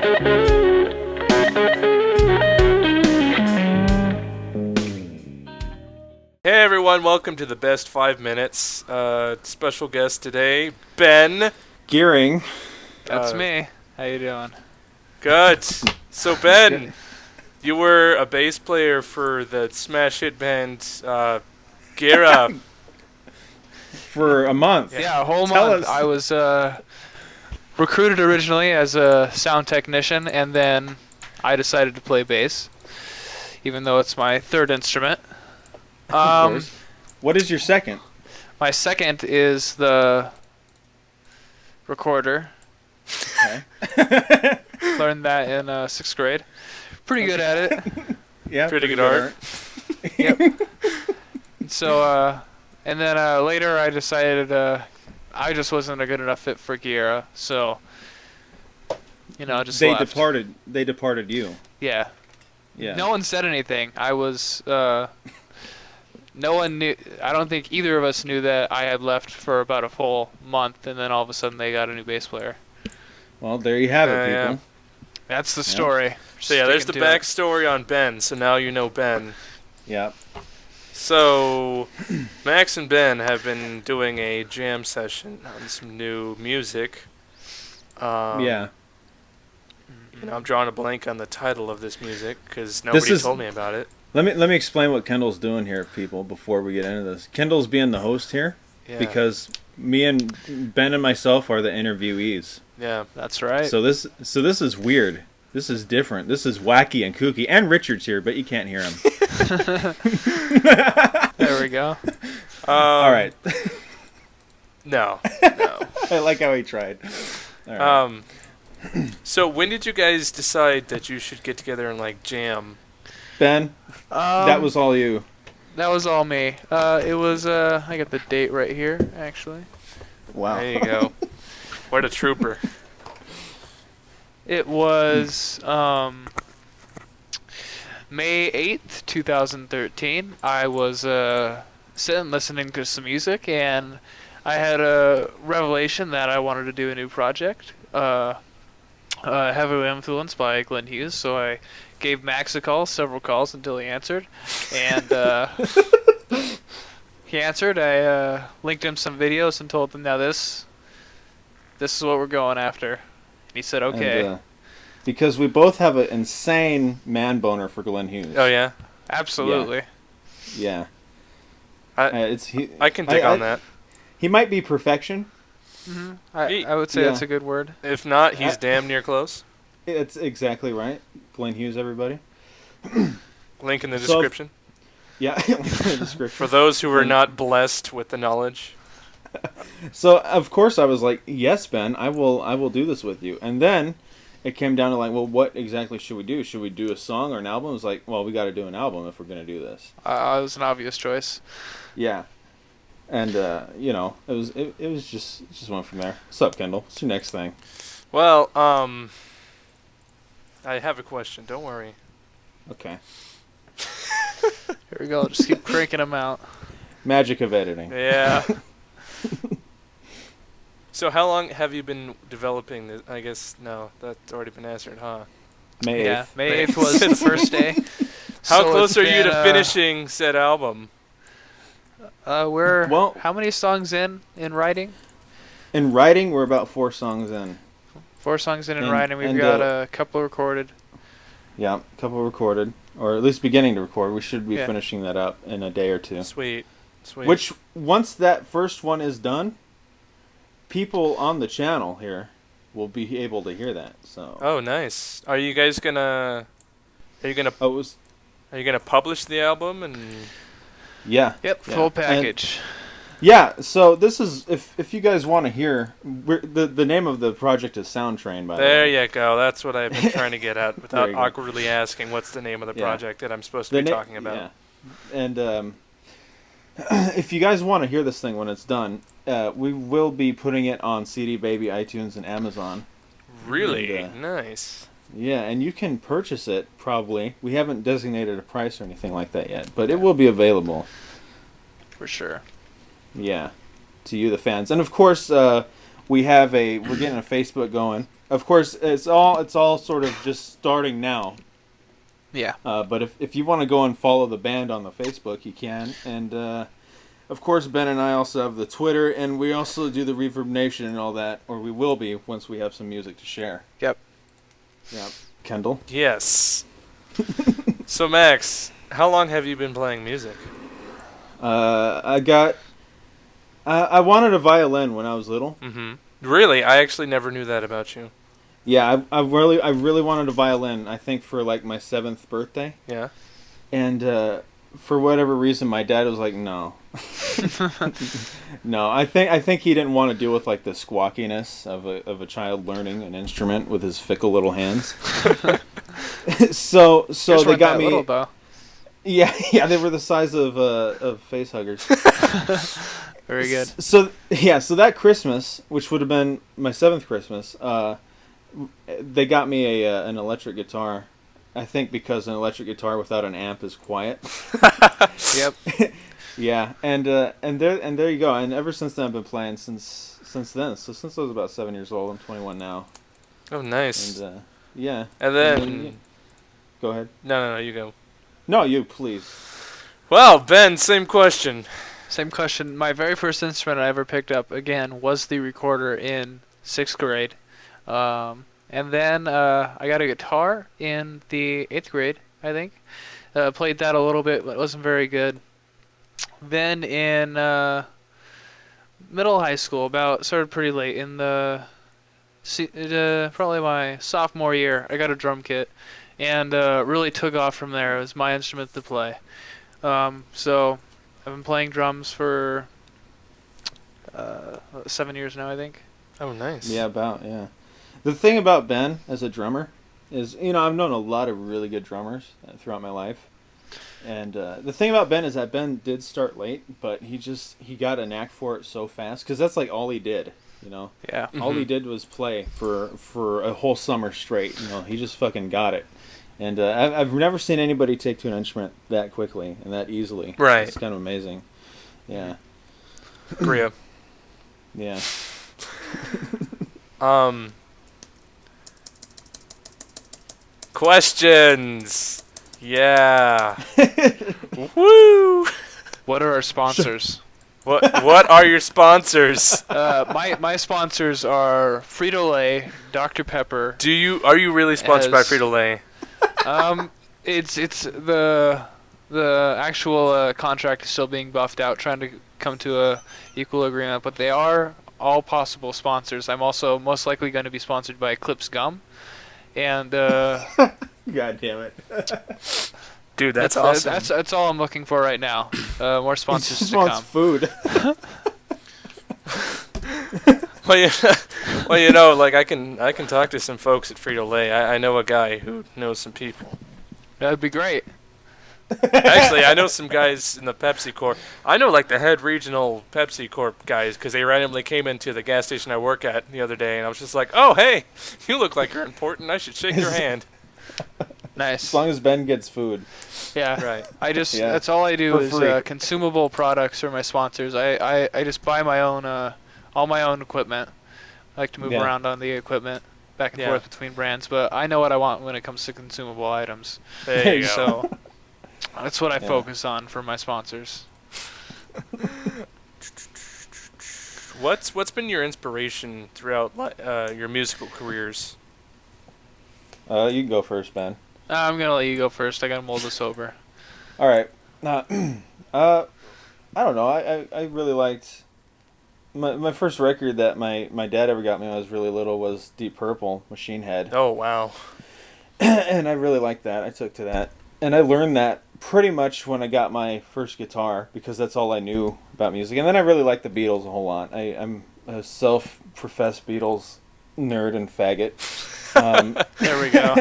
Hey everyone, welcome to the best 5 minutes. Special guest today, Ben. Gearing. That's me. How you doing? Good. So Ben, you were a bass player for the smash hit band Gira. For a month. Yeah, a whole Tell month. us. I was recruited originally as a sound technician, and then I decided to play bass, even though it's my third instrument. Of course. What is your second? My second is the recorder. Okay. Learned that in 6th grade. Pretty good at it. Yeah. Pretty good art. Yep. So, and then later I decided I just wasn't a good enough fit for Gira, so just They left. departed you. Yeah. Yeah. No one said anything. I was. No one knew. I don't think either of us knew that I had left for about a full month, and then all of a sudden they got a new bass player. Well, there you have it, people. Yeah. That's the story. So yeah, there's the Sticking to it. backstory on Ben, so now you know Ben. Yeah. So, Max and Ben have been doing a jam session on some new music. Yeah. I'm drawing a blank on the title of this music because nobody told me about it. Let me explain what Kendall's doing here, people, before we get into this. Kendall's being the host here because me and Ben and myself are the interviewees. Yeah, That's right. So this is weird. This is different. This is wacky and kooky. And Richard's here, but you can't hear him. There we go. All right. No. I like how he tried. All right. So when did you guys decide that you should get together and jam? Ben, that was all you. That was all me. It was. I got the date right here, actually. Wow. There you go. What a trooper. It was May 8th, 2013. I was sitting listening to some music, and I had a revelation that I wanted to do a new project, heavily influenced by Glenn Hughes, so I gave Max a call, several calls until he answered, and he answered. I linked him some videos and told him, now this is what we're going after. He said, okay. And, because we both have an insane man boner for Glenn Hughes. Oh yeah, Absolutely. Yeah. I can dig on that. He might be perfection. Mm-hmm. I would say that's a good word. If not, he's damn near close. It's exactly right. Glenn Hughes, everybody. Link in the description. Yeah, link in the description. For those who are not blessed with the knowledge. So of course I was like, yes, Ben, I will do this with you. And then it came down to well, what exactly should we do? Should we do a song or an album? It was like, well, we got to do an album if we're gonna do this. It was an obvious choice. Yeah. And it was just went from there. What's up, Kendall? What's your next thing? Well, I have a question. Don't worry. Okay. Here we go. Just keep cranking them out. Magic of editing. Yeah. So how long have you been developing this? I guess, no, that's already been answered, huh? May 8th. Yeah, May 8th was the first day. How So close it's are you to been, finishing said album? We're Well- how many songs in writing? In writing, we're about 4 songs in. 4 songs in And- writing. We've and, got a couple recorded. Yeah, a couple recorded, or at least beginning to record. We should be Yeah. finishing that up in a day or two. Sweet. Which, once that first one is done, people on the channel here will be able to hear that. So. Oh, nice. Are you guys gonna? Are you gonna publish the album and? Yeah. Yep, yeah. full package. Yeah. So this is if you guys want to hear, the name of the project is Sound Train. By the way. There you go. That's what I've been trying to get at without you go. awkwardly asking what's the name of the Yeah. project that I'm supposed to be talking about. Yeah. And if you guys want to hear this thing when it's done, we will be putting it on CD Baby, iTunes, and Amazon. Really? And, Nice. Yeah, and you can purchase it, probably. We haven't designated a price or anything like that yet, but it will be available. For sure. Yeah, to you, the fans. And of course, we're getting a Facebook going. of course, it's all sort of just starting now. Yeah. But if you want to go and follow the band on the Facebook, you can. And of course, Ben and I also have the Twitter, and we also do the Reverb Nation and all that, or we will be once we have some music to share. Yep. Yeah. Kendall? Yes. So, Max, how long have you been playing music? I wanted a violin when I was little. Mm-hmm. Really? I actually never knew that about you. Yeah, I really wanted a violin. I think for like my 7th birthday. Yeah. And for whatever reason, my dad was like, "No, no." I think he didn't want to deal with like the squawkiness of a child learning an instrument with his fickle little hands. so Yours they weren't got that me. little, though. Yeah, they were the size of face huggers. Very good. So that Christmas, which would have been my 7th Christmas, they got me an electric guitar. I think because an electric guitar without an amp is quiet. Yep. Yeah, and there you go. And ever since then, I've been playing since then. So since I was about 7 years old, I'm 21 now. Oh, nice. And yeah. And then Go ahead. No, you go. No, you please. Well, Ben, same question. Same question. My very first instrument I ever picked up, again, was the recorder in 6th grade. And then I got a guitar in the 8th grade, I think. Played that a little bit, but it wasn't very good. Then in middle high school, started pretty late, in probably my sophomore year, I got a drum kit. And really took off from there. It was my instrument to play. So I've been playing drums for 7 years now, I think. Oh, nice. Yeah, yeah. The thing about Ben as a drummer is, I've known a lot of really good drummers throughout my life. And the thing about Ben is that Ben did start late, but he got a knack for it so fast. Because that's like all he did, Yeah. Mm-hmm. All he did was play for a whole summer straight. He just fucking got it. And I've never seen anybody take to an instrument that quickly and that easily. Right. It's kind of amazing. Yeah. Bria. Yeah. Questions. Yeah. Woo! What are our sponsors? What are your sponsors? My sponsors are Frito-Lay, Dr. Pepper. Are you really sponsored by Frito-Lay? It's the actual contract is still being buffed out, trying to come to a equal agreement, but they are all possible sponsors. I'm also most likely going to be sponsored by Eclipse Gum, and God damn it. Dude, that's awesome. That's all I'm looking for right now. More sponsors He just to wants come. food. Well, like I can talk to some folks at Frito-Lay. I know a guy who knows some people. That'd be great. Actually, I know some guys in the Pepsi Corp. I know like the head regional Pepsi Corp guys because they randomly came into the gas station I work at the other day, and I was just like, "Oh, hey, you look like you're important. I should shake your hand." Nice. As long as Ben gets food. Yeah. Right. Yeah. That's all I do For is free. consumable products for my sponsors. I just buy my own all my own equipment. I like to move around on the equipment back and forth between brands, but I know what I want when it comes to consumable items. There you go. So that's what I focus on for my sponsors. What's been your inspiration throughout your musical careers? You can go first, Ben. I'm gonna let you go first. I gotta mull this over. All right. I don't know. I really liked my first record that my dad ever got me when I was really little was Deep Purple, Machine Head. Oh, wow. And I really liked that. I took to that. And I learned that pretty much when I got my first guitar because that's all I knew about music. And then I really liked the Beatles a whole lot. I'm a self-professed Beatles nerd and faggot. There we go.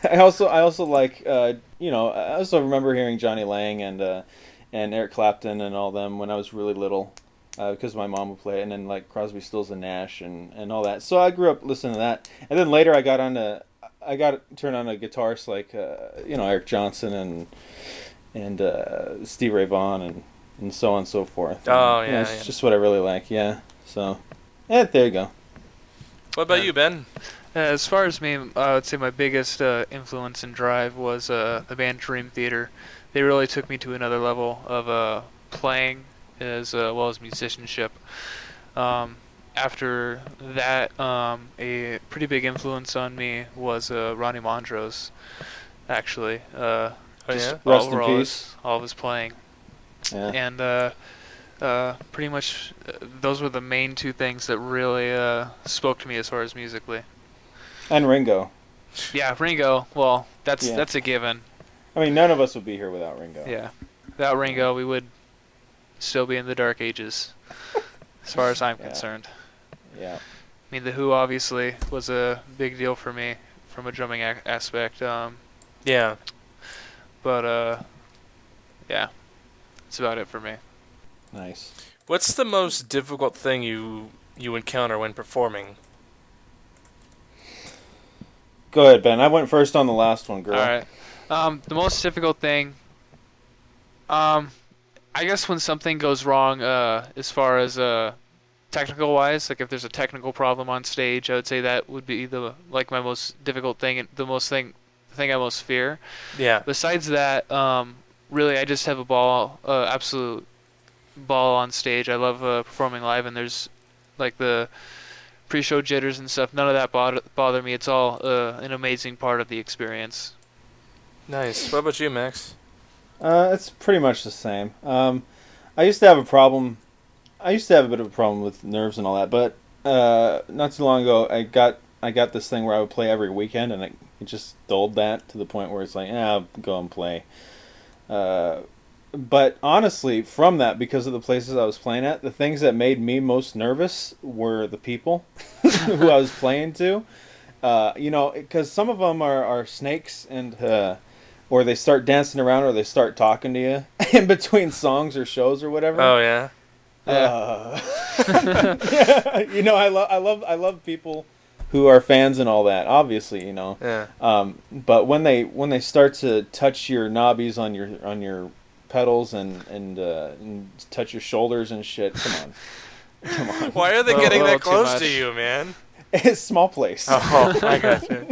I also like I also remember hearing Johnny Lang and Eric Clapton and all them when I was really little because my mom would play it, and then like Crosby, Stills and Nash and all that. So I grew up listening to that, and then later I got turned on to guitarists like Eric Johnson and Steve Ray Vaughan and so on and so forth. Oh, And, yeah, it's just what I really like. Yeah. So there you go. What about you, Ben? As far as me, I would say my biggest influence and drive was the band Dream Theater. They really took me to another level of playing as well as musicianship. Um, After that, a pretty big influence on me was Ronnie Montrose, actually. Oh Just yeah. Rest in peace. all of his playing. Yeah. And pretty much those were the main two things that really spoke to me as far as musically. And Ringo. Yeah, Ringo. Well, that's Yeah. that's a given. I mean, none of us would be here without Ringo. Yeah, without Ringo, we would still be in the dark ages, as far as I'm Yeah. concerned. Yeah. I mean, the Who obviously was a big deal for me from a drumming aspect. Yeah. But yeah, that's about it for me. Nice. What's the most difficult thing you encounter when performing? Go ahead, Ben. I went first on the last one, girl. All right. The most difficult thing, I guess when something goes wrong, as far as technical wise, like if there's a technical problem on stage, I would say that would be my most difficult thing and the thing I most fear. Yeah. Besides that, really I just have a ball, absolute ball on stage. I love performing live, and there's like the pre-show jitters and stuff. None of that bother me. It's all an amazing part of the experience. Nice. What about you, Max? It's pretty much the same. I used to have a problem. I used to have a bit of a problem with nerves and all that, but not too long ago, I got this thing where I would play every weekend, and it just dulled that to the point where it's like, I'll go and play. But honestly, from that, because of the places I was playing at, the things that made me most nervous were the people who I was playing to. Because some of them are snakes, and or they start dancing around, or they start talking to you in between songs or shows or whatever. Oh yeah. I love people who are fans and all that. Obviously, Yeah. But when they start to touch your knobbies on your pedals and touch your shoulders and shit, come on. Why are they Well, getting a that little too close to much. you, man? It's small place. Oh, I got you.